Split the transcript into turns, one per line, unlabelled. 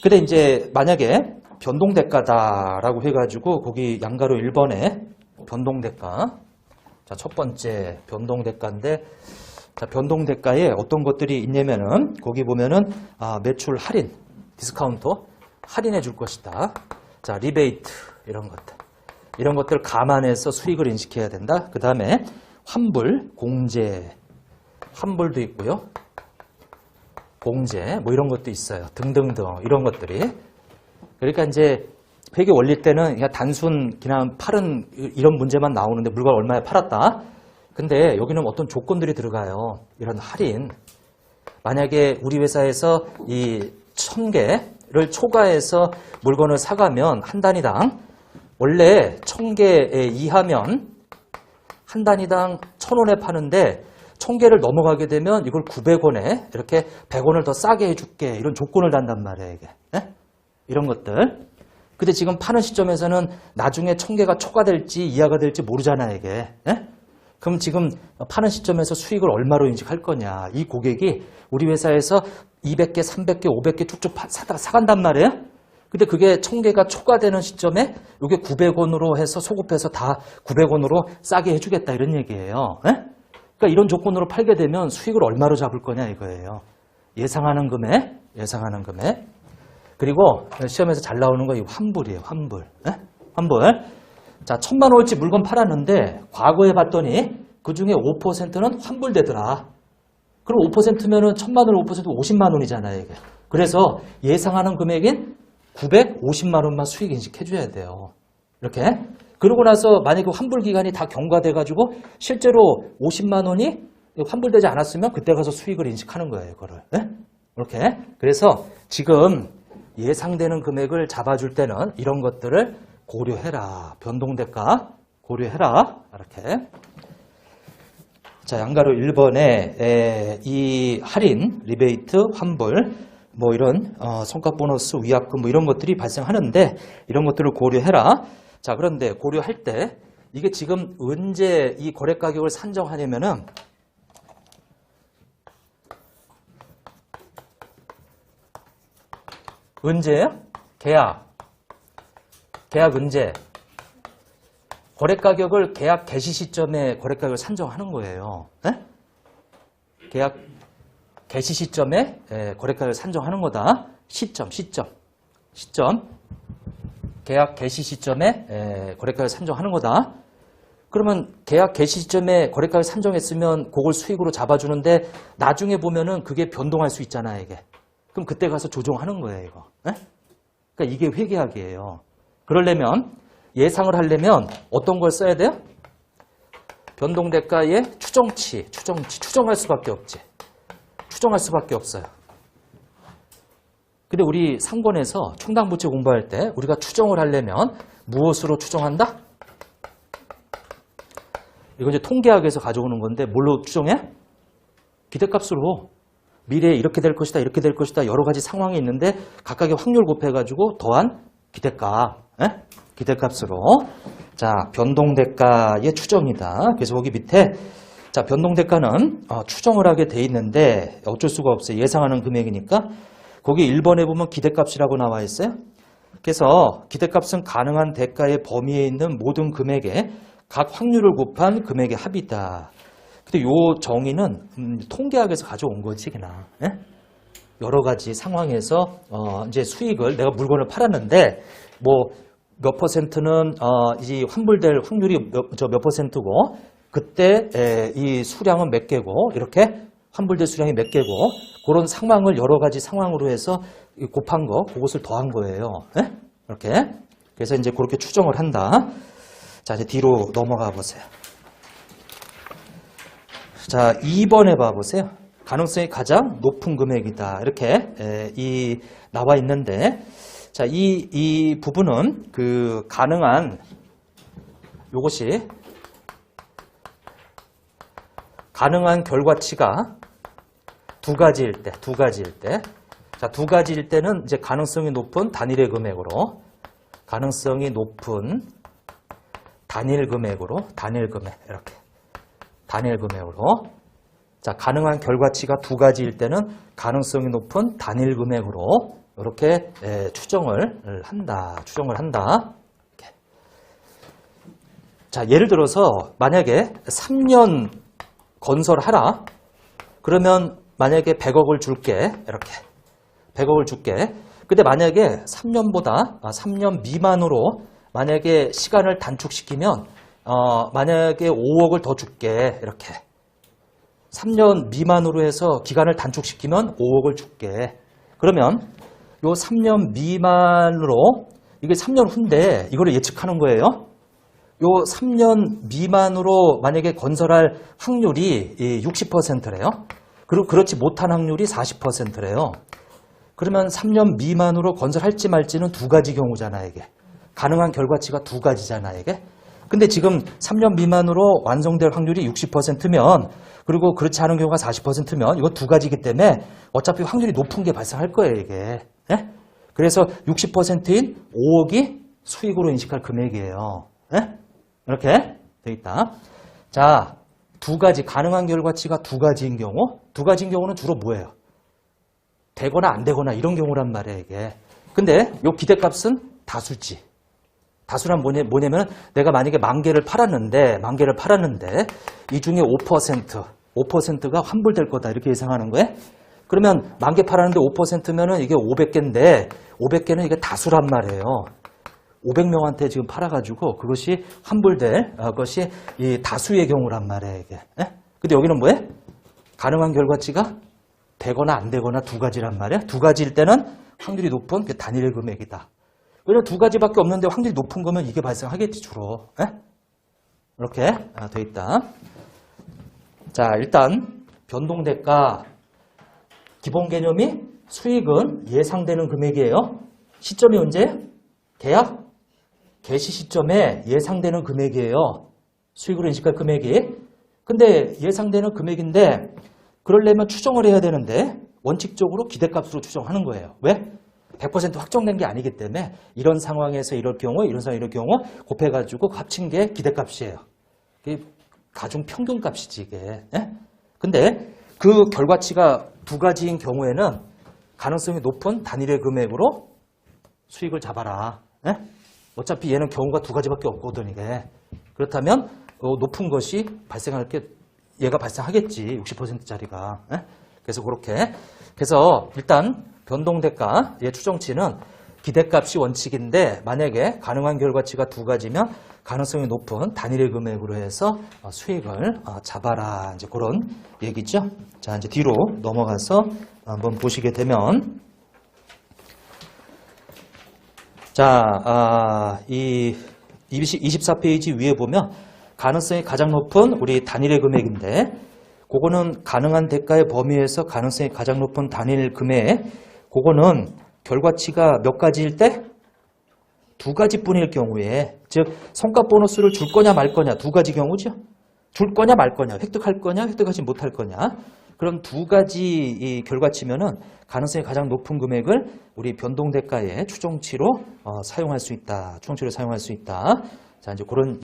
근데 이제 만약에 변동대가다라고 해가지고 거기 양가로 1번에 변동대가. 자, 첫 번째 변동대가인데, 자, 변동대가에 어떤 것들이 있냐면은 거기 보면은 매출 할인, 디스카운트 할인해 줄 것이다. 자, 리베이트 이런 것들 감안해서 수익을 인식해야 된다. 그 다음에 환불, 공제, 환불도 있고요. 공제 뭐 이런 것도 있어요. 등등등 이런 것들이. 그러니까 이제 회계 원리 때는 그냥 단순 그냥 팔은 이런 문제만 나오는데 물건 얼마에 팔았다. 근데 여기는 어떤 조건들이 들어가요. 이런 할인. 만약에 우리 회사에서 이 1000개를 초과해서 물건을 사가면 한 단위당 원래 1000개 이하면 한 단위당 1000원에 파는데 1000개를 넘어가게 되면 이걸 900원에 이렇게 100원을 더 싸게 해줄게. 이런 조건을 단단 말이에요. 이게. 네? 이런 것들. 근데 지금 파는 시점에서는 나중에 1000개가 초과될지 이하가 될지 모르잖아요. 이게. 네? 그럼 지금 파는 시점에서 수익을 얼마로 인식할 거냐. 이 고객이 우리 회사에서 200개, 300개, 500개 쭉쭉 사간단 말이에요. 근데 그게 1000개가 초과되는 시점에 이게 900원으로 해서 소급해서 다 900원으로 싸게 해주겠다 이런 얘기예요. 네? 그러니까 이런 조건으로 팔게 되면 수익을 얼마로 잡을 거냐 이거예요. 예상하는 금액. 그리고 시험에서 잘 나오는 거 이 환불이에요. 환불. 네? 환불. 자, 1000만 원어치 물건 팔았는데 과거에 봤더니 그 중에 5%는 환불되더라. 그럼 5%면은 1000만 원 5% 50만 원이잖아요, 이게. 그래서 예상하는 금액인 950만 원만 수익 인식해 줘야 돼요. 이렇게. 그러고 나서 만약에 환불 기간이 다 경과돼 가지고 실제로 50만 원이 환불되지 않았으면 그때 가서 수익을 인식하는 거예요, 이거를. 네? 이렇게. 그래서 지금 예상되는 금액을 잡아줄 때는 이런 것들을 고려해라. 변동대가 고려해라. 이렇게. 자, 양가로 1번에 이 할인, 리베이트, 환불, 뭐 이런 성과 보너스, 위약금 뭐 이런 것들이 발생하는데 이런 것들을 고려해라. 자, 그런데 고려할 때 이게 지금 언제 이 거래 가격을 산정하냐면은 언제예요? 계약 언제? 거래 가격을 계약 개시 시점에 거래 가격을 산정하는 거예요. 네? 계약 개시 시점에 거래 가격을 산정하는 거다. 시점. 계약 개시 시점에 거래 가격을 산정하는 거다. 그러면 계약 개시 시점에 거래 가격을 산정했으면 그걸 수익으로 잡아주는데 나중에 보면은 그게 변동할 수 있잖아요, 이게. 그럼 그때 가서 조정하는 거예요, 이거. 네? 그러니까 이게 회계학이에요. 그러려면 예상을 하려면 어떤 걸 써야 돼요? 변동대가의 추정치. 추정할 수밖에 없지. 추정할 수밖에 없어요. 근데 우리 상권에서 충당부채 공부할 때 우리가 추정을 하려면 무엇으로 추정한다? 이거 이제 통계학에서 가져오는 건데 뭘로 추정해? 기대값으로. 미래에 이렇게 될 것이다, 이렇게 될 것이다 여러 가지 상황이 있는데 각각의 확률 곱해가지고 더한 기대값. 기대값으로. 자, 변동대가의 추정이다. 그래서 거기 밑에 자, 변동대가는 추정을 하게 돼 있는데 어쩔 수가 없어요. 예상하는 금액이니까. 거기 1번에 보면 기대값이라고 나와 있어요. 그래서 기대값은 가능한 대가의 범위에 있는 모든 금액에 각 확률을 곱한 금액의 합이다. 근데 요 정의는 통계학에서 가져온 거지 그냥. 여러 가지 상황에서 이제 수익을 내가 물건을 팔았는데 뭐 몇 퍼센트는 이 환불될 확률이 몇 퍼센트고 그때 이 수량은 몇 개고 이렇게 환불될 수량이 몇 개고 그런 상황을 여러 가지 상황으로 해서 곱한 거 그것을 더한 거예요. 이렇게. 그래서 이제 그렇게 추정을 한다. 자, 이제 뒤로 넘어가 보세요. 자, 2번에 봐보세요. 가능성이 가장 높은 금액이다. 이렇게 나와 있는데, 자, 이 부분은 그 가능한 요것이 가능한 결과치가 두 가지일 때. 자, 두 가지일 때는 이제 가능성이 높은 단일의 금액으로, 가능성이 높은 단일 금액으로, 이렇게. 단일 금액으로. 자, 가능한 결과치가 두 가지일 때는 가능성이 높은 단일 금액으로 이렇게 추정을 한다. 이렇게. 자, 예를 들어서 만약에 3년 건설하라. 그러면 만약에 100억을 줄게. 이렇게. 100억을 줄게. 근데 만약에 3년 미만으로 만약에 시간을 단축시키면 만약에 5억을 더 줄게. 이렇게. 3년 미만으로 해서 기간을 단축시키면 5억을 줄게. 그러면 요 3년 미만으로 이게 3년 후인데 이거를 예측하는 거예요. 요 3년 미만으로 만약에 건설할 확률이 60%래요. 그리고 그렇지 못한 확률이 40%래요. 그러면 3년 미만으로 건설할지 말지는 두 가지 경우잖아, 이게. 가능한 결과치가 두 가지잖아, 이게. 근데 지금 3년 미만으로 완성될 확률이 60%면 그리고 그렇지 않은 경우가 40%면 이거 두 가지이기 때문에 어차피 확률이 높은 게 발생할 거예요, 이게. 예? 그래서 60%인 5억이 수익으로 인식할 금액이에요. 예? 이렇게 돼 있다. 자, 두 가지 가능한 결과치가 두 가지인 경우는 주로 뭐예요? 되거나 안 되거나 이런 경우란 말이에요, 이게. 근데 요 기대값은 다수지. 다수란 뭐냐면 내가 만약에 10,000개를 팔았는데 이 중에 5%가 환불될 거다 이렇게 예상하는 거예요. 그러면 10,000개 팔았는데 5%면은 이게 500개인데 500개는 이게 다수란 말이에요. 500명한테 지금 팔아가지고 그것이 환불될 것이 이 다수의 경우란 말이에요, 이게. 예? 근데 여기는 뭐예요? 가능한 결과치가 되거나 안 되거나 두 가지란 말이에요. 두 가지일 때는 확률이 높은 그 단일의 금액이다. 왜냐면 두 가지밖에 없는데 확률이 높은 거면 이게 발생하겠지, 주로. 에? 이렇게 돼 있다. 자, 일단 변동대가 기본 개념이 수익은 예상되는 금액이에요. 시점이 언제예요? 계약? 개시 시점에 예상되는 금액이에요. 수익으로 인식할 금액이. 근데 예상되는 금액인데 그러려면 추정을 해야 되는데 원칙적으로 기대값으로 추정하는 거예요. 왜? 100% 확정된 게 아니기 때문에 이런 상황에서 이럴 경우, 이런 상황에 이럴 경우 곱해가지고 합친 게 기대값이에요. 이게 가중 평균값이지, 이게. 예? 근데 그 결과치가 두 가지인 경우에는 가능성이 높은 단일의 금액으로 수익을 잡아라. 예? 어차피 얘는 경우가 두 가지밖에 없거든, 이게. 그렇다면 높은 것이 발생할 게 얘가 발생하겠지, 60%짜리가. 예? 그래서 그렇게. 그래서 일단 변동대가의 추정치는 기대값이 원칙인데 만약에 가능한 결과치가 두 가지면 가능성이 높은 단일의 금액으로 해서 수익을 잡아라. 이제 그런 얘기죠. 자, 이제 뒤로 넘어가서 한번 보시게 되면 자, 이 24페이지 위에 보면 가능성이 가장 높은 우리 단일의 금액인데 그거는 가능한 대가의 범위에서 가능성이 가장 높은 단일 금액 그거는 결과치가 몇 가지일 때? 두 가지뿐일 경우에 즉 성과 보너스를 줄 거냐 말 거냐 두 가지 경우죠. 줄 거냐 말 거냐 획득할 거냐 획득하지 못할 거냐 그럼 두 가지 이 결과치면은 가능성이 가장 높은 금액을 우리 변동대가의 추정치로 사용할 수 있다. 추정치로 사용할 수 있다. 자, 이제 그런